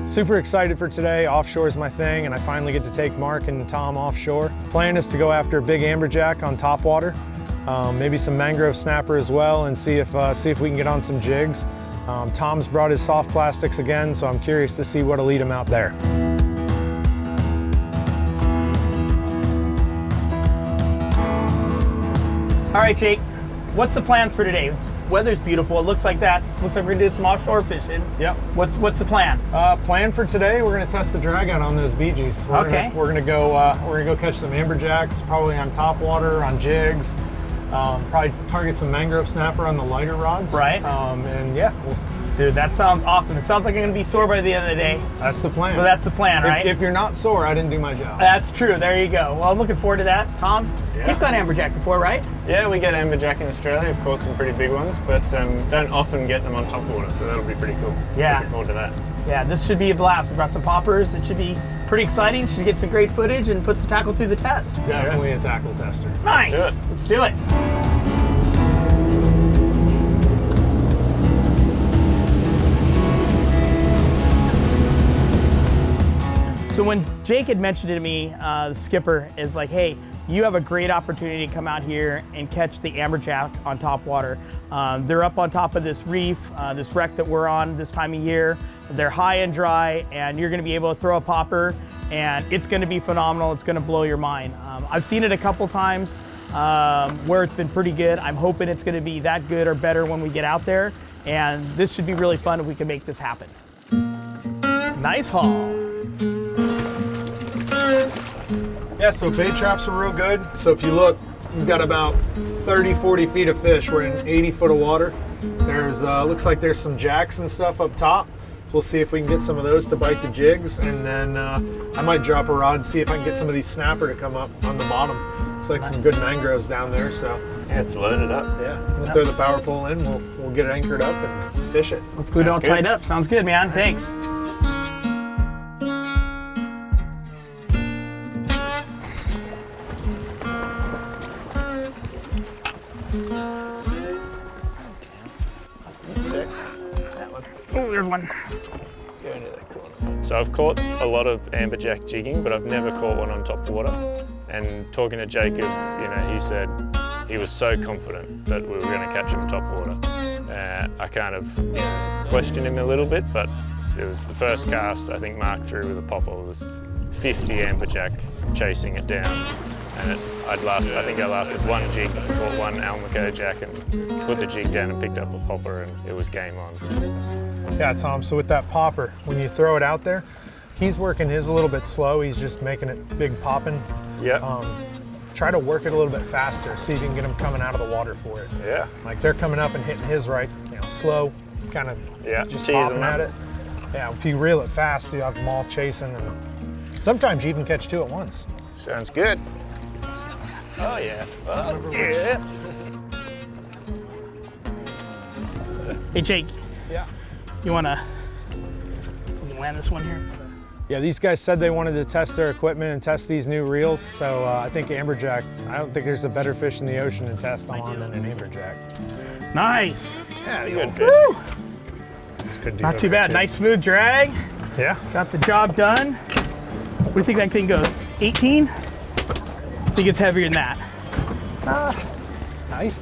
Super excited for today. Offshore is my thing, and I finally get to take Mark and Tom offshore. Plan is to go after a big amberjack on topwater, maybe some mangrove snapper as well, and see if we can get on some jigs. Tom's brought his soft plastics again, so I'm curious to see what'll lead him out there. All right, Jake, what's the plans for today? Weather's beautiful. It looks like that. Looks like we're gonna do some offshore fishing. Yep. What's the plan? Plan for today, we're gonna test the drag out on those BGs. We're gonna go catch some amberjacks, probably on topwater, on jigs. Probably target some mangrove snapper on the lighter rods. Right. And yeah. Dude, that sounds awesome. It sounds like I'm gonna be sore by the end of the day. That's the plan. Well, that's the plan, right? If you're not sore, I didn't do my job. That's true. There you go. Well, I'm looking forward to that. Tom, Yeah. you've got amberjack before, right? Yeah, we get amberjack in Australia. We've caught some pretty big ones, but don't often get them on top water, so that'll be pretty cool. Yeah. Looking forward to that. Yeah, this should be a blast. We brought some poppers. It should be pretty exciting. Should get some great footage and put the tackle through the test. Definitely a tackle tester. Nice. Let's do it. Let's do it. So when Jake had mentioned it to me, the skipper is like, hey, you have a great opportunity to come out here and catch the amberjack on top water. They're up on top of this reef, this wreck that we're on this time of year. They're high and dry, and you're gonna be able to throw a popper, and it's gonna be phenomenal. It's gonna blow your mind. I've seen it a couple times where it's been pretty good. I'm hoping it's gonna be that good or better when we get out there, and this should be really fun if we can make this happen. Nice haul. Yeah, so bait traps are real good. So if you look, we've got about 30, 40 feet of fish. We're in 80 foot of water. There's, looks like there's some jacks and stuff up top. So we'll see if we can get some of those to bite the jigs. And then I might drop a rod, see if I can get some of these snapper to come up on the bottom. Looks like some good mangroves down there, so. Yeah, it's loaded up. Yeah, we'll throw the power pole in, we'll get it anchored up and fish it. Let's go all tied up. Sounds good, man. Thanks. Oh, there's one. Go into that corner. So I've caught a lot of amberjack jigging, but I've never caught one on top water. And talking to Jacob, he said he was so confident that we were going to catch him top water. I kind of questioned him a little bit, but it was the first cast I think Mark threw with a popper. It was 50 amberjack chasing it down. And I think I lasted one jig, caught one 𝐁𝐈𝐆 jack and put the jig down and picked up a popper, and it was game on. Yeah, Tom, so with that popper, when you throw it out there, he's working his a little bit slow. He's just making it big popping. Yeah. Try to work it a little bit faster, see if you can get them coming out of the water for it. Yeah. Like they're coming up and hitting his right, slow, kind of just tease popping them at up. it. Yeah, if you reel it fast, you have them all chasing, and sometimes you even catch two at once. Sounds good. Oh yeah. Oh, yeah. Hey, Jake. Yeah. You wanna land this one here? Yeah, these guys said they wanted to test their equipment and test these new reels, so I think amberjack, I don't think there's a better fish in the ocean to test on than an amberjack. Nice. Yeah, Good Woo! Good Not too bad. Nice smooth drag. Yeah. Got the job done. What do you think that thing goes? 18? I think it's heavier than that. Nice.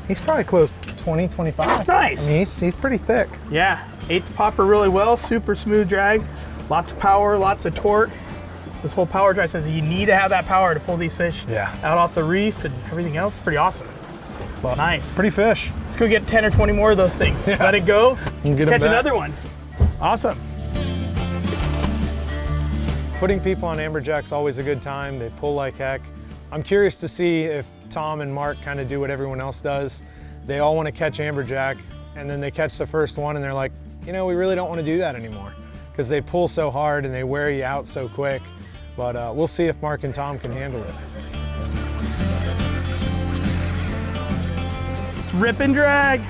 He's probably close 20, 25. Nice. I mean, he's pretty thick. Yeah, ate the popper really well. Super smooth drag. Lots of power, lots of torque. This whole power drive says you need to have that power to pull these fish out off the reef and everything else. Pretty awesome. Well, nice. Pretty fish. Let's go get 10 or 20 more of those things. Yeah. Let it go. Catch another one. Awesome. Putting people on amberjack's always a good time. They pull like heck. I'm curious to see if Tom and Mark kind of do what everyone else does. They all want to catch amberjack, and then they catch the first one and they're like, we really don't want to do that anymore because they pull so hard and they wear you out so quick. But we'll see if Mark and Tom can handle it. Rip and drag.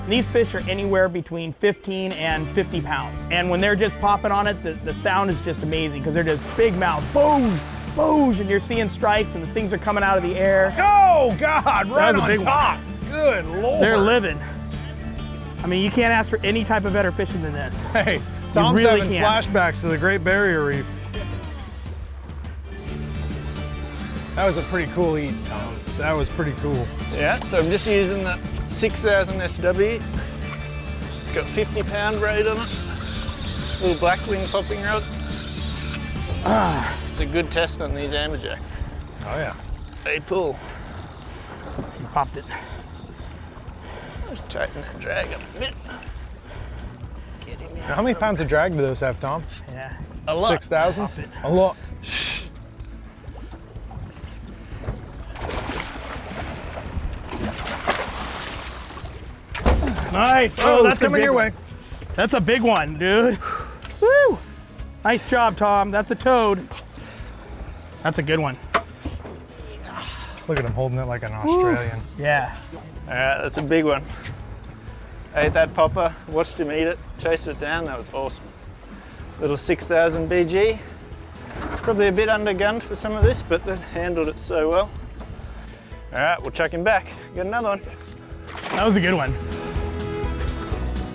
These fish are anywhere between 15 and 50 pounds. And when they're just popping on it, the sound is just amazing because they're just big mouth, boosh, boosh, and you're seeing strikes and the things are coming out of the air. Oh God, right on on top. Good Lord. They're living. I mean, you can't ask for any type of better fishing than this. Hey, Tom's really having can. flashbacks to the Great Barrier Reef. That was a pretty cool eat, Tom. That was pretty cool. Yeah, so I'm just using the 6000 SW. It's got 50-pound braid on it. Little black wing popping rod. It's a good test on these amberjack. Oh yeah. They pull. Popped it. Just tighten that drag up a bit. Get him in. Now, how many pounds of drag do those have, Tom? Yeah. A lot. 6,000? A lot. Nice. Oh, that's that's coming your way. That's a big one, dude. Woo! Nice job, Tom. That's a toad. That's a good one. Look at him holding it like an Australian. Yeah. All right, that's a big one. I ate that popper, watched him eat it, chased it down. That was awesome. Little 6000 BG. Probably a bit undergunned for some of this, but they handled it so well. All right, we'll chuck him back. Get another one. That was a good one.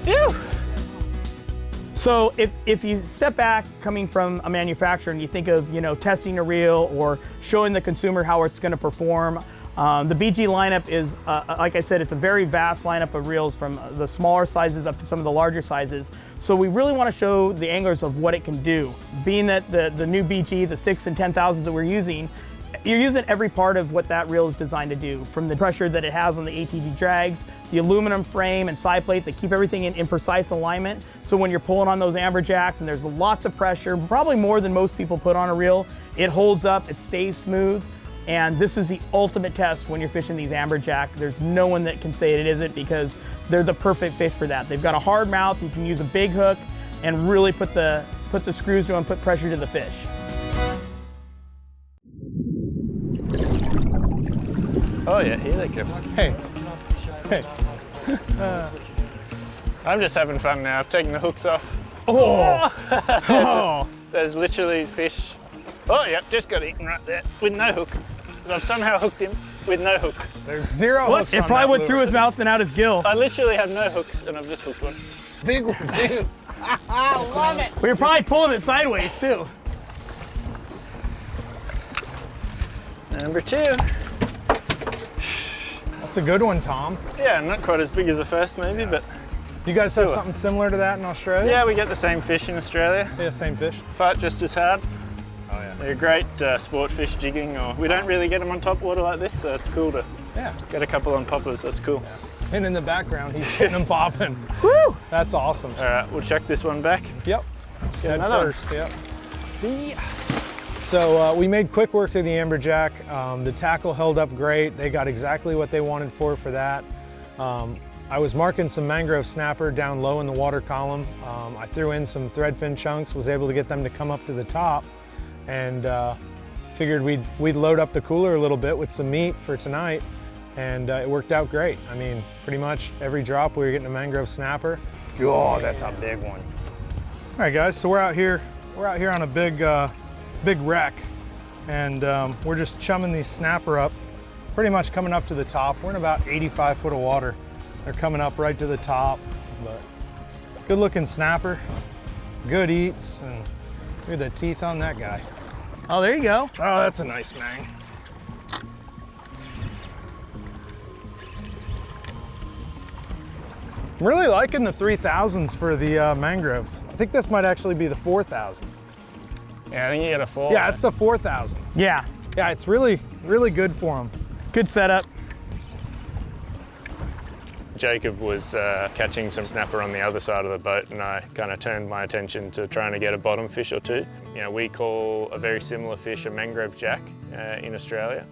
Phew! So if you step back coming from a manufacturer and you think of, testing a reel or showing the consumer how it's going to perform, the BG lineup is, like I said, it's a very vast lineup of reels from the smaller sizes up to some of the larger sizes. So we really want to show the anglers of what it can do. Being that the new BG, the 6 and 10,000s that we're using, you're using every part of what that reel is designed to do, from the pressure that it has on the ATV drags, the aluminum frame and side plate that keep everything in precise alignment. So when you're pulling on those amberjacks and there's lots of pressure, probably more than most people put on a reel, it holds up, it stays smooth. And this is the ultimate test when you're fishing these amberjack. There's no one that can say it isn't, because they're the perfect fish for that. They've got a hard mouth, you can use a big hook and really put the screws to and put pressure to the fish. Oh yeah, here they come. Hey. Hey. I'm just having fun now. I've taken the hooks off. Oh. Oh, There's literally fish. Oh yep, just got eaten right there with no hook. I've somehow hooked him with no hook. There's zero what? hooks It on probably that went lure. through his mouth and out his gill. I literally have no hooks and I've just hooked one. Big one, too. Love it. We were probably pulling it sideways too. Number 2. That's a good one, Tom. Yeah, not quite as big as the first maybe, but You guys have Sewer. something similar to that in Australia? yeah, we get the same fish in Australia. Yeah, same fish. Fight just as hard. Oh yeah. They're great sport fish jigging, or we don't really get them on top water like this, so it's cool to Yeah. get a couple on poppers. That's cool. And in the background, he's getting them popping. Woo! That's awesome. All right, we'll check this one back. Yep. Head another one. first. Yep. So we made quick work of the amberjack. The tackle held up great. They got exactly what they wanted for that. I was marking some mangrove snapper down low in the water column. I threw in some threadfin chunks, was able to get them to come up to the top, and figured we'd load up the cooler a little bit with some meat for tonight, and it worked out great. I mean, pretty much every drop we were getting a mangrove snapper. Oh, that's a big one. All right, guys, so we're out here on a big wreck, and we're just chumming these snapper up, pretty much coming up to the top. We're in about 85 foot of water. They're coming up right to the top, but good looking snapper, good eats, and look at the teeth on that guy. Oh, there you go. Oh, that's a nice mang. I'm really liking the 3000s for the mangroves. I think this might actually be the 4000. Yeah, I think you got a 4. Yeah, it's the 4000. Yeah, Yeah, it's really good for them. good setup. Jacob was catching some snapper on the other side of the boat, and I kind of turned my attention to trying to get a bottom fish or two. You know, we call a very similar fish a mangrove jack in Australia.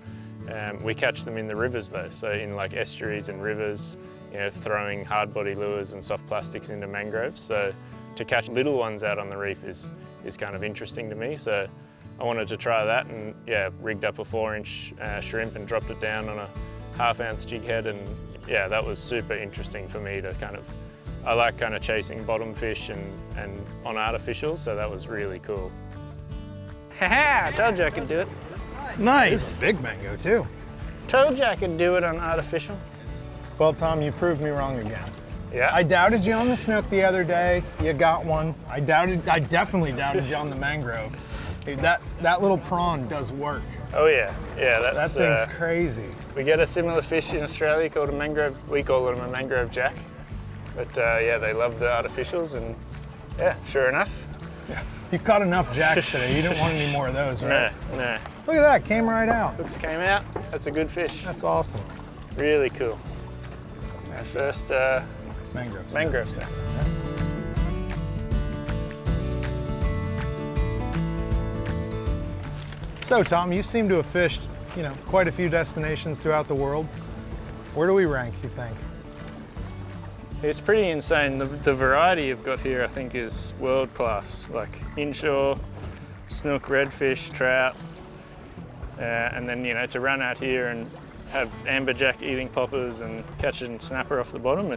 We catch them in the rivers though, so in like estuaries and rivers, you know, throwing hard body lures and soft plastics into mangroves. So to catch little ones out on the reef is kind of interesting to me. So I wanted to try that, and yeah, rigged up a 4-inch shrimp and dropped it down on a 1/2 ounce jig head, and yeah, that was super interesting for me to I like kind of chasing bottom fish and on artificials, so that was really cool. Haha, I told you I could do it. Nice. Big mango too. Told you I could do it on artificial. Well, Tom, you proved me wrong again. Yeah. I doubted you on the snook the other day. You got one. I definitely doubted you on the mangrove. Dude, that little prawn does work. Oh yeah, yeah. That That's thing's crazy. We get a similar fish in Australia called a mangrove. We call them a mangrove jack. But yeah, they love the artificials, and yeah, sure enough. Yeah. You've caught enough jacks today. You didn't want any more of those, right? No. Look at that, came right out. Hooks came out. That's a good fish. That's awesome. Really cool. Our first mangrove snap. So Tom, you seem to have fished, quite a few destinations throughout the world. Where do we rank, you think? It's pretty insane. The variety you've got here, I think, is world class. Like inshore, snook, redfish, trout, and then to run out here and have amberjack eating poppers and catching snapper off the bottom.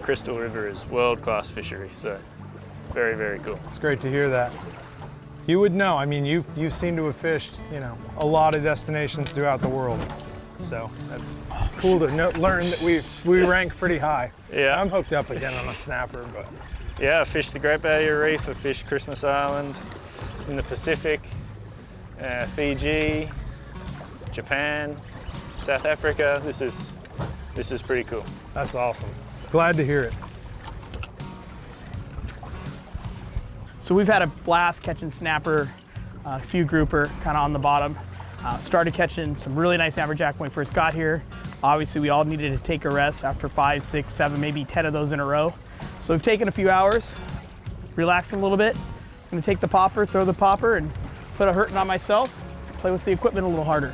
Crystal River is world class fishery. So very, very cool. It's great to hear that. You would know. I mean, you seem to have fished, a lot of destinations throughout the world. So that's cool to learn that we rank pretty high. Yeah. I'm hooked up again on a snapper, but. Yeah, I fished the Great Barrier Reef. I fished Christmas Island in the Pacific, Fiji, Japan, South Africa. This is pretty cool. That's awesome. Glad to hear it. So we've had a blast catching snapper, a few grouper kind of on the bottom. Started catching some really nice amberjack when we first got here. Obviously we all needed to take a rest after 5, 6, 7, maybe 10 of those in a row. So we've taken a few hours, relaxing a little bit. I'm gonna take the popper, throw the popper, and put a hurting on myself, play with the equipment a little harder.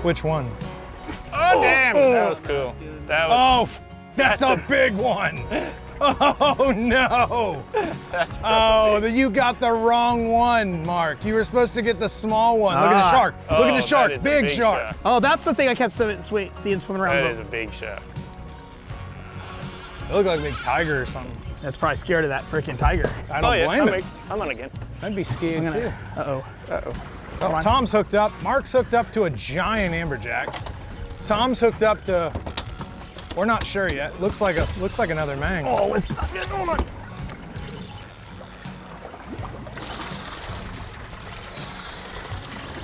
Which one? Oh, damn, that was cool. That's a big one. Oh no! You got the wrong one, Mark. You were supposed to get the small one. Look at the shark. Look at the shark. Big shark. Oh, that's the thing I kept seeing swimming around. That is a big shark. It looked like a big tiger or something. That's probably scared of that freaking tiger. I don't blame it. I'm on again. I'd be skiing too. Uh-oh. Oh, Tom's hooked up. Mark's hooked up to a giant amberjack. Tom's hooked up to, we're not sure yet. Looks like another mang. Oh, it's not good. Hold on.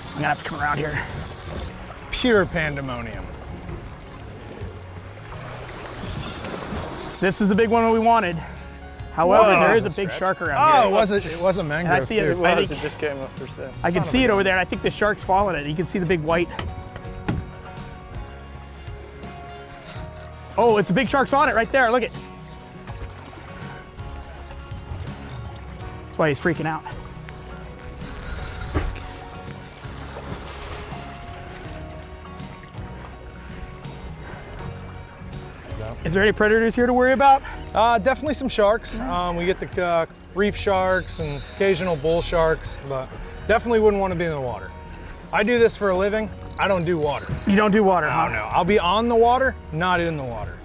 I'm gonna have to come around here. Pure pandemonium. This is the big one we wanted. However, there is a big shark around here. It was a mangrove. I see it. It just came up for sale. I can see it over there, and I think the shark's following it. You can see the big white. Oh, it's a big shark's on it right there. Look it. That's why he's freaking out. Is there any predators here to worry about? Definitely some sharks. We get the reef sharks and occasional bull sharks, but definitely wouldn't want to be in the water. I do this for a living. I don't do water. You don't do water, huh? No. I'll be on the water, not in the water.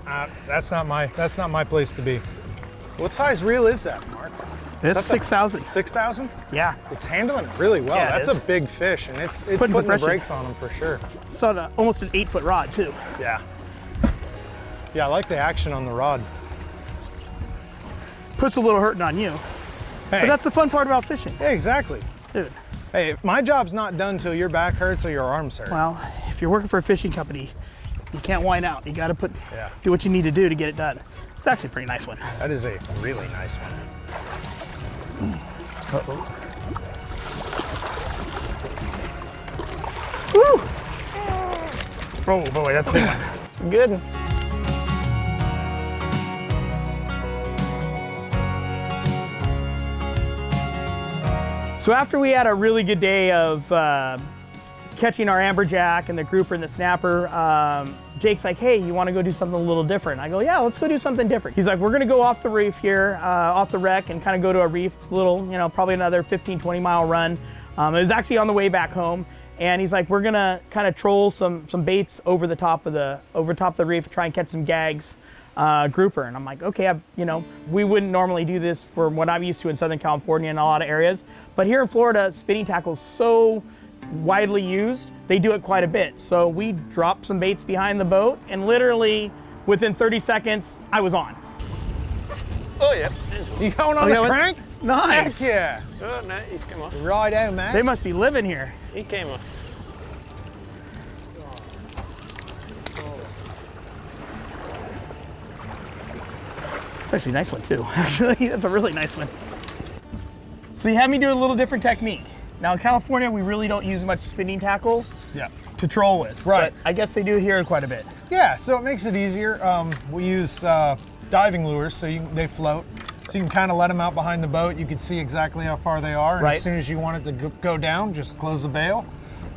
That's not my place to be. What size reel is that, Mark? It's 6,000. 6,000? Yeah. It's handling it really well. Yeah, That's a big fish, and it's putting the brakes on them for sure. It's on almost an 8-foot rod too. Yeah. Yeah, I like the action on the rod. Puts a little hurting on you. Hey. But that's the fun part about fishing. Yeah, exactly. Dude. Hey, my job's not done till your back hurts or your arms hurt. Well, if you're working for a fishing company, you can't whine out. You got to do what you need to do to get it done. It's actually a pretty nice one. That is a really nice one. Uh-oh. Woo! Oh boy, that's a big one. Good. So after we had a really good day of catching our amberjack and the grouper and the snapper, Jake's like, hey, you want to go do something a little different? I go, yeah, let's go do something different. He's like, we're going to go off the reef here, off the wreck, and kind of go to a reef. It's a little, probably another 15, 20 mile run. It was actually on the way back home. And he's like, we're gonna kind of troll some baits over the top of the reef, try and catch some gags. grouper. And I'm like, okay, we wouldn't normally do this for what I'm used to in Southern California in a lot of areas. But here in Florida, spinning tackle is so widely used, they do it quite a bit. So we dropped some baits behind the boat, and literally within 30 seconds, I was on. Oh, yeah. You going on the crank? Nice. Heck yeah. Oh, no, he's come off. Right out, man. They must be living here. He came off. It's actually a nice one too. Actually, that's a really nice one. So you had me do a little different technique. Now in California, we really don't use much spinning tackle to troll with. Right. But I guess they do here quite a bit. Yeah, so it makes it easier. We use diving lures, so they float. So you can kind of let them out behind the boat. You can see exactly how far they are. And as soon as you want it to go down, just close the bail.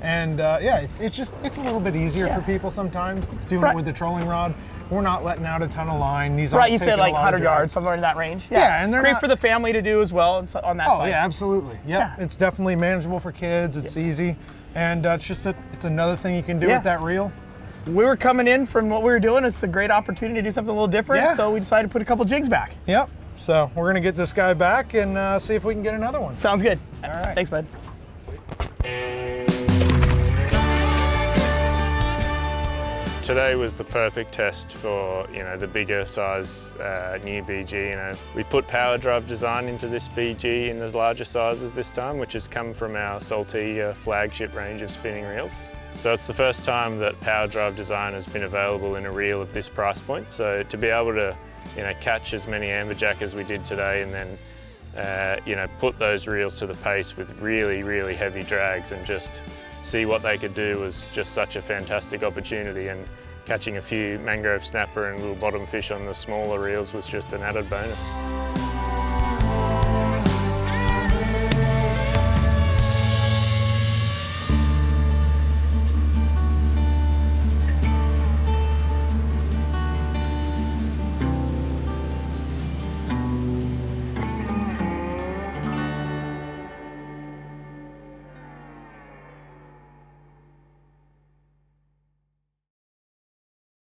And yeah, it's a little bit easier for people sometimes doing it with the trolling rod. We're not letting out a ton of line. These aren't You said like 100 taking a lot of yards, somewhere in that range. Yeah, and they're great not- for the family to do as well on that side. Oh yeah, absolutely. Yep. It's definitely manageable for kids. It's easy, and it's another thing you can do with that reel. We were coming in from what we were doing. It's a great opportunity to do something a little different. Yeah. So we decided to put a couple jigs back. Yep. So we're gonna get this guy back and see if we can get another one. Sounds good. All right. Thanks, bud. Today was the perfect test for the bigger size new BG. We put power drive design into this BG in the larger sizes this time, which has come from our 𝐁𝐈𝐆 flagship range of spinning reels. So it's the first time that power drive design has been available in a reel of this price point. So to be able to catch as many amberjack as we did today, and then put those reels to the pace with really, really heavy drags and just see what they could do was just such a fantastic opportunity, and catching a few mangrove snapper and little bottom fish on the smaller reels was just an added bonus.